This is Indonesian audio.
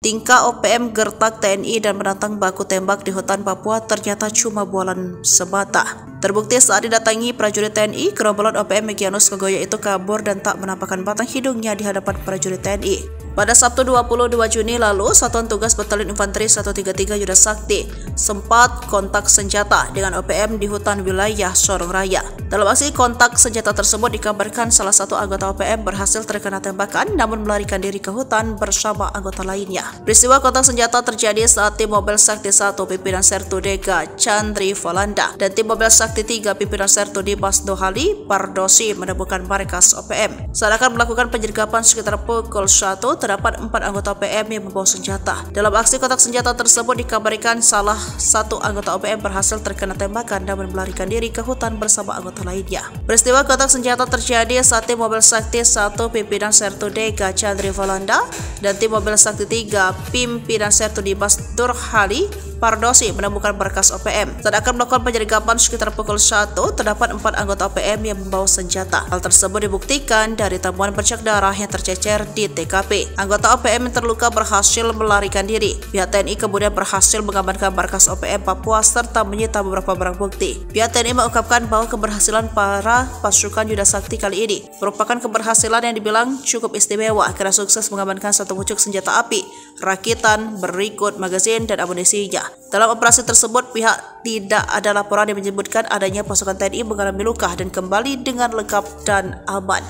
tingkah OPM gertak TNI dan menantang baku tembak di hutan Papua ternyata cuma bualan semata. Terbukti saat didatangi prajurit TNI, gerombolan OPM Egyanus Kogoya itu kabur dan tak menampakkan batang hidungnya di hadapan prajurit TNI. Pada Sabtu 22 Juni lalu, Satuan Tugas Batalion Infanteri 133 Yuda Sakti sempat kontak senjata dengan OPM di hutan wilayah Sorong Raya. Dalam aksi kontak senjata tersebut dikabarkan salah satu anggota OPM berhasil terkena tembakan namun melarikan diri ke hutan bersama anggota lainnya. Peristiwa kontak senjata terjadi saat tim Mobil Sakti 1 pimpinan Sertu Dega Chandri Valanda dan tim Mobil Sakti 3 pimpinan Sertu Dimas Dohali Pardosi menemukan markas OPM. Saat akan melakukan penyergapan sekitar pukul 1, terdapat 4 anggota OPM yang membawa senjata. Dalam aksi kontak senjata tersebut dikabarkan salah satu anggota OPM berhasil terkena tembakan dan melarikan diri ke hutan bersama anggota lainnya. Peristiwa kontak senjata terjadi saat tim Mobil Sakti 1 pimpinan Sertu Dega Chandri Valanda dan tim Mobil Sakti 3 pimpinan Sertu Dimas Durhali Pardosi menemukan markas OPM. Saat akan melakukan penyergapan sekitar pukul 1, terdapat 4 anggota OPM yang membawa senjata. Hal tersebut dibuktikan dari temuan bercak darah yang tercecer di TKP. Anggota OPM yang terluka berhasil melarikan diri. Pihak TNI kemudian berhasil mengamankan markas OPM Papua serta menyita beberapa barang bukti. Pihak TNI mengungkapkan bahwa keberhasilan para pasukan Yuda Sakti kali ini merupakan keberhasilan yang dibilang cukup istimewa karena sukses mengamankan satu pucuk senjata api, rakitan, berikut magazin dan amunisinya. Dalam operasi tersebut, pihak tidak ada laporan yang menyebutkan adanya pasukan TNI mengalami luka dan kembali dengan lengkap dan aman.